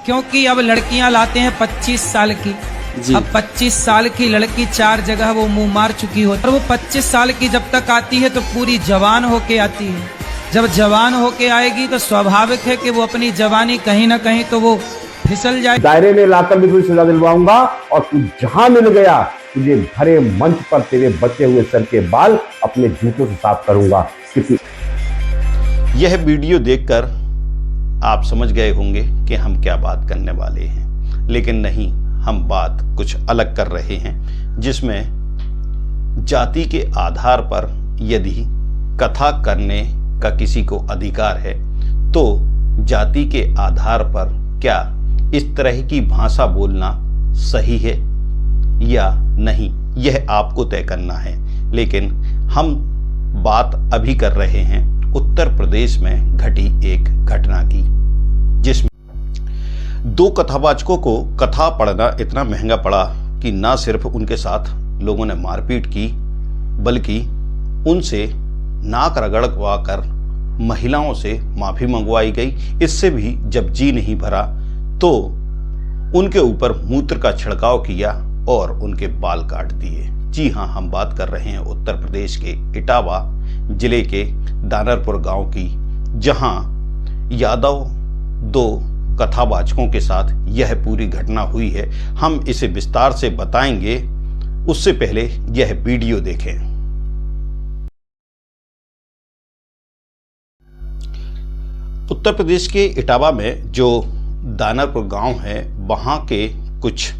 क्योंकि अब लड़कियां लाते हैं 25 साल की। अब 25 साल की लड़की 4 जगह वो मुंह मार चुकी होती है, और वो 25 साल की जब तक आती है तो पूरी जवान होके आती है। जब जवान होके आएगी तो स्वाभाविक है कि वो अपनी जवानी कहीं ना कहीं तो वो फिसल जाए। दायरे में लाकर भी तुझे सजा दिलवाऊंगा, और तू जहां मिल गया तुझे भरे मंच पर तेरे बचे हुए सर के बाल अपने जूतों से साफ करूंगा। यह वीडियो देखकर आप समझ गए होंगे कि हम क्या बात करने वाले हैं, लेकिन नहीं, हम बात कुछ अलग कर रहे हैं, जिसमें जाति के आधार पर यदि कथा करने का किसी को अधिकार है तो जाति के आधार पर क्या इस तरह की भाषा बोलना सही है या नहीं, यह आपको तय करना है। लेकिन हम बात अभी कर रहे हैं उत्तर प्रदेश में घटी एक घटना की, जिसमें 2 कथावाचकों को कथा पढ़ना इतना महंगा पड़ा कि ना सिर्फ उनके साथ लोगों ने मारपीट की, बल्कि उनसे नाक रगड़वाकर महिलाओं से माफी मंगवाई गई। इससे भी जब जी नहीं भरा तो उनके ऊपर मूत्र का छिड़काव किया और उनके बाल काट दिए। जी हाँ, हम बात कर रहे हैं उत्तर प्रदेश के इटावा जिले के दानरपुर गांव की, जहां यादव 2 कथावाचकों के साथ यह पूरी घटना हुई है। हम इसे विस्तार से बताएंगे, उससे पहले यह वीडियो देखें। उत्तर प्रदेश के इटावा में जो दानरपुर गांव है, वहां के कुछ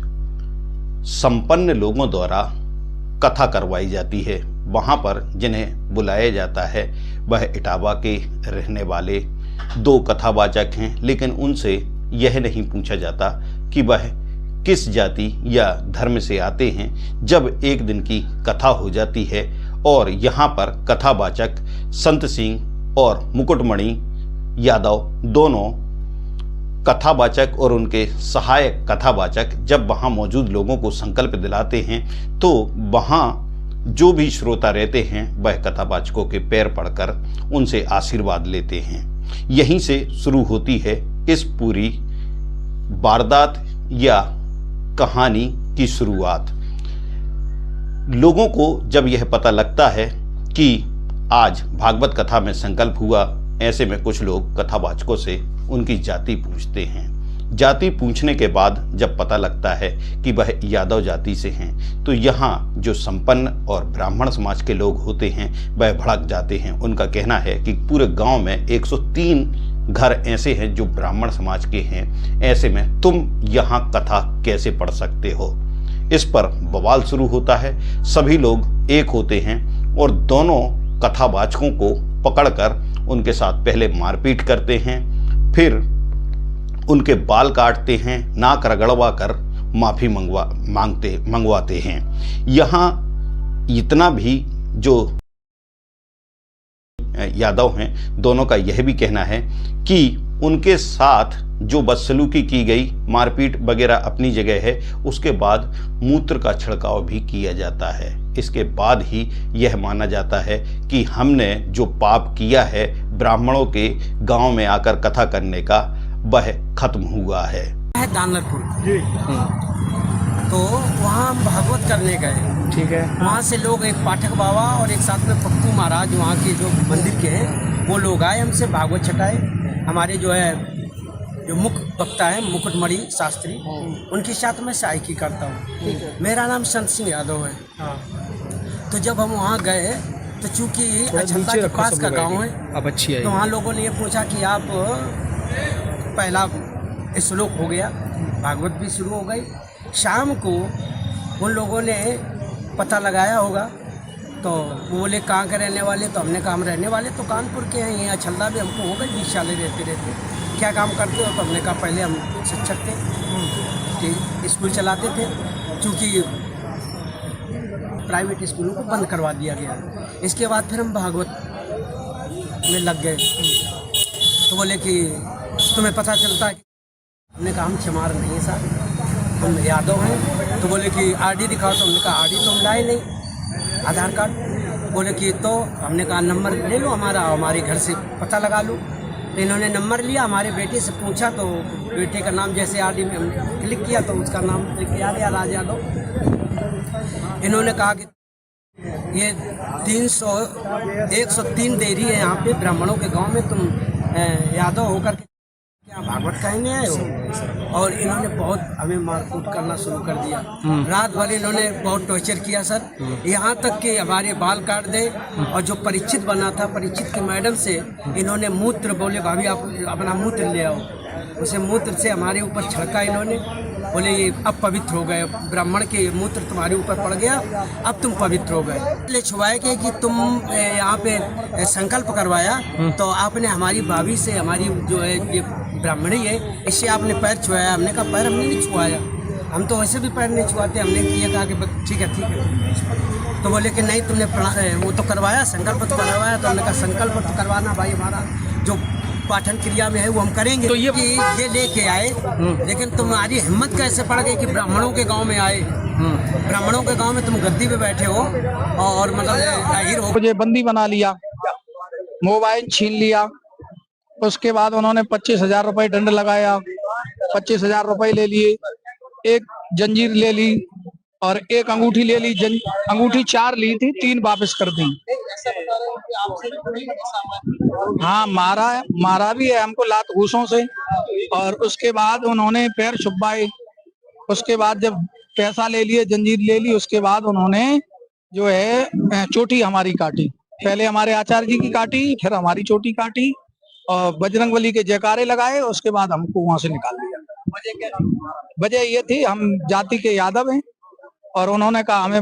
संपन्न लोगों द्वारा कथा करवाई जाती है। वहां पर जिन्हें बुलाया जाता है वह इटावा के रहने वाले 2 कथावाचक हैं, लेकिन उनसे यह नहीं पूछा जाता कि वह किस जाति या धर्म से आते हैं। जब एक दिन की कथा हो जाती है और यहाँ पर कथावाचक संत सिंह और मुकुटमणि यादव दोनों कथावाचक और उनके सहायक कथावाचक जब वहाँ मौजूद लोगों को संकल्प दिलाते हैं तो वहाँ जो भी श्रोता रहते हैं वह कथावाचकों के पैर पड़कर उनसे आशीर्वाद लेते हैं। यहीं से शुरू होती है इस पूरी वारदात या कहानी की शुरुआत। लोगों को जब यह पता लगता है कि आज भागवत कथा में संकल्प हुआ, ऐसे में कुछ लोग कथावाचकों से उनकी जाति पूछते हैं। जाति पूछने के बाद जब पता लगता है कि वह यादव जाति से हैं, तो यहाँ जो संपन्न और ब्राह्मण समाज के लोग होते हैं वह भड़क जाते हैं। उनका कहना है कि पूरे गांव में 103 घर ऐसे हैं जो ब्राह्मण समाज के हैं, ऐसे में तुम यहाँ कथा कैसे पढ़ सकते हो। इस पर बवाल शुरू होता है। सभी लोग एक होते हैं और दोनों कथावाचकों को पकड़कर उनके साथ पहले मारपीट करते हैं, फिर उनके बाल काटते हैं, नाक रगड़वा कर माफी मंगवाते हैं। यहाँ इतना भी जो यादव हैं दोनों का यह भी कहना है कि उनके साथ जो बदसलूकी की गई, मारपीट वगैरह अपनी जगह है, उसके बाद मूत्र का छिड़काव भी किया जाता है। इसके बाद ही यह माना जाता है कि हमने जो पाप किया है ब्राह्मणों के गांव में आकर कथा करने का, वह खत्म हुआ है। दानरपुर तो वहाँ हम भागवत करने गए, ठीक है। वहाँ से लोग, एक पाठक बाबा और एक साथ में पप्पू महाराज वहाँ के जो मंदिर के हैं, वो लोग आए, हमसे भागवत छटाए। हमारे जो है जो मुख्य वक्ता है मुकुटमणि शास्त्री, उनके साथ में सहायकी करता हूँ। मेरा नाम संत सिंह यादव है। तो जब हम वहाँ गए तो चूँकि अछंता के पास का गांव है, तो वहाँ लोगों ने ये पूछा कि आप, पहला श्लोक हो गया, भागवत भी शुरू हो गई। शाम को उन लोगों ने पता लगाया होगा, तो वो बोले कहाँ के रहने वाले, तो हमने कहा हम रहने वाले तो कानपुर के हैं, यहाँ अछंता भी हमको हो गए 20 साल रहते क्या काम करते हो, तो हमने कहा पहले हम शिक्षक थे, कि स्कूल चलाते थे, क्योंकि प्राइवेट स्कूलों को बंद करवा दिया गया। इसके बाद फिर हम भागवत में लग गए। तो बोले कि तुम्हें पता चलता है? हमने कहा हम चमार नहीं है साहब, हम यादव हैं। तो बोले कि आरडी दिखाओ, तो हमने कहा आरडी तो हम लाए नहीं, आधार कार्ड। बोले कि तो हमने कहा नंबर ले लो हमारा, हमारे घर से पता लगा लो। तो इन्होंने नंबर लिया, हमारे बेटे से पूछा तो बेटे का नाम जैसे आरडी में हमने क्लिक किया तो उसका नाम याद है, राज यादव। इन्होंने कहा कि ये 103 डेयरी है यहाँ पे ब्राह्मणों के गांव में, तुम यादव होकर के क्या भागवत कहने आए हो। और इन्होंने बहुत हमें मारकूट करना शुरू कर दिया। रात भर इन्होंने बहुत टॉर्चर किया सर, यहाँ तक कि हमारे बाल काट दे। और जो परीक्षित बना था, परीक्षित की मैडम से इन्होंने मूत्र, बोले भाभी आप अपना मूत्र ले आओ, उसे मूत्र से हमारे ऊपर छिड़का इन्होंने। बोले ये अब पवित्र हो गए, ब्राह्मण के मूत्र तुम्हारे ऊपर पड़ गया, अब तुम पवित्र हो गए। ले छुआए कि तुम यहाँ पे संकल्प करवाया तो आपने हमारी भाभी से, हमारी जो है ये ब्राह्मणी है, इससे आपने पैर छुआया। हमने कहा पैर हमने नहीं छुआया, हम तो वैसे भी पैर नहीं छुआते। हमने ये कहा कि ठीक है ठीक है। तो बोले कि नहीं तुमने वो तो करवाया, संकल्प तो करवाया। तो हमने कहा संकल्प तो करवाना भाई, हमारा जो पाठन क्रिया में है वो हम करेंगे। तो ये लेके आए, लेकिन तुम्हारी हिम्मत कैसे पड़ गई कि ब्राह्मणों के गांव में आए? ब्राह्मणों के गांव में तुम गद्दी पे बैठे हो और मतलब जाहिर हो। मुझे बंदी बना लिया, मोबाइल छीन लिया। उसके बाद उन्होंने 25,000 रुपए दंड लगाया। 25,000 रुपए ले लिए, एक जंजीर ले ली और एक अंगूठी ले ली। अंगूठी 4 ली थी, 3 वापस कर दी। हाँ, मारा भी है हमको लात घूसों से। और उसके बाद उन्होंने पैर छुपाए। उसके बाद जब पैसा ले लिए, जंजीर ले ली, उसके बाद उन्होंने जो है चोटी हमारी काटी। पहले हमारे आचार्य जी की काटी, फिर हमारी चोटी काटी और बजरंगबली के जयकारे लगाए। उसके बाद हमको वहां से निकाल दिया। वजह ये थी हम जाति के यादव हैं और उन्होंने कहा हमें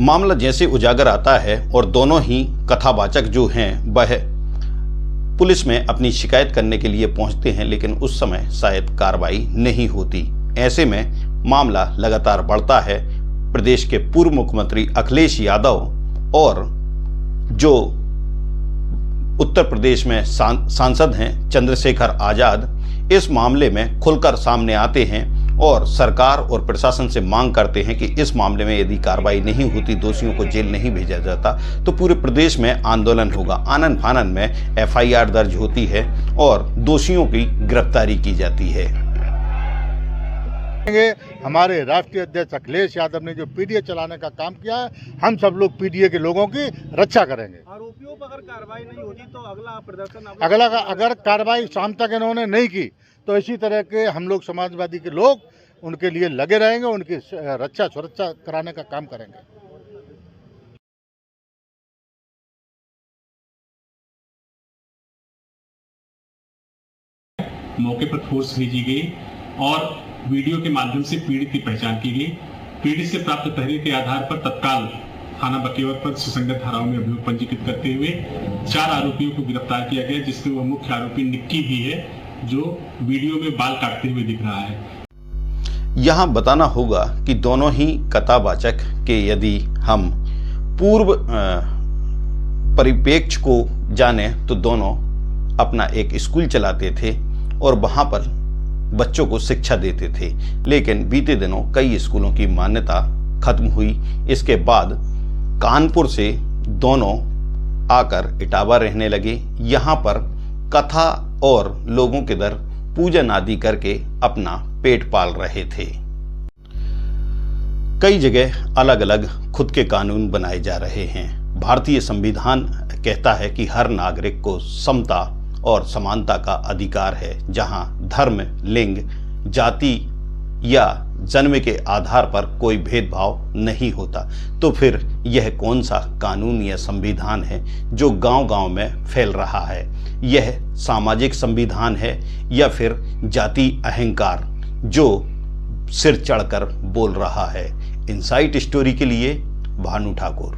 मामला जैसे उजागर आता है और दोनों ही कथावाचक जो हैं वह पुलिस में अपनी शिकायत करने के लिए पहुंचते हैं, लेकिन उस समय शायद कार्रवाई नहीं होती। ऐसे में मामला लगातार बढ़ता है। प्रदेश के पूर्व मुख्यमंत्री अखिलेश यादव और जो उत्तर प्रदेश में सांसद हैं चंद्रशेखर आजाद, इस मामले में खुलकर सामने आते हैं और सरकार और प्रशासन से मांग करते हैं कि इस मामले में यदि कार्रवाई नहीं होती, दोषियों को जेल नहीं भेजा जाता, तो पूरे प्रदेश में आंदोलन होगा। आनन फानन में एफआईआर दर्ज होती है और दोषियों की गिरफ्तारी की जाती है। हमारे राष्ट्रीय अध्यक्ष अखिलेश यादव ने जो पीडीए चलाने का काम किया है, हम सब लोग पीडीए के लोगों की रक्षा करेंगे। आरोपियों पर अगर कार्रवाई नहीं होती तो अगला प्रदर्शन अगर कार्रवाई शाम तक इन्होंने नहीं की तो इसी तरह के हम लोग समाजवादी के लोग उनके लिए लगे रहेंगे, उनकी रक्षा सुरक्षा कराने का काम करेंगे। मौके पर फोर्स भेजी गई और वीडियो के माध्यम से पीड़ित की पहचान की गई। पीड़ित से प्राप्त तहरीर के आधार पर तत्काल थाना बकेवर पर सुसंगत धाराओं में अभियोग पंजीकृत करते हुए 4 आरोपियों को गिरफ्तार किया गया, जिसमें वह मुख्य आरोपी निक्की भी है जो वीडियो में बाल काटते हुए दिख रहा है। यहाँ बताना होगा कि दोनों ही कथावाचक के यदि हम पूर्व परिप्रेक्ष्य को जाने तो दोनों अपना एक स्कूल चलाते थे और वहाँ पर बच्चों को शिक्षा देते थे, लेकिन बीते दिनों कई स्कूलों की मान्यता खत्म हुई। इसके बाद कानपुर से दोनों आकर इटावा रहने लगे। यहाँ पर कथा और लोगों के दर पूजन आदि करके अपना पेट पाल रहे थे। कई जगह अलग अलग खुद के कानून बनाए जा रहे हैं। भारतीय संविधान कहता है कि हर नागरिक को समता और समानता का अधिकार है, जहां धर्म, लिंग, जाति या जन्म के आधार पर कोई भेदभाव नहीं होता। तो फिर यह कौन सा कानून या संविधान है जो गांव-गांव में फैल रहा है? यह सामाजिक संविधान है या फिर जाति अहंकार जो सिर चढ़कर बोल रहा है? इनसाइट स्टोरी के लिए भानु ठाकुर।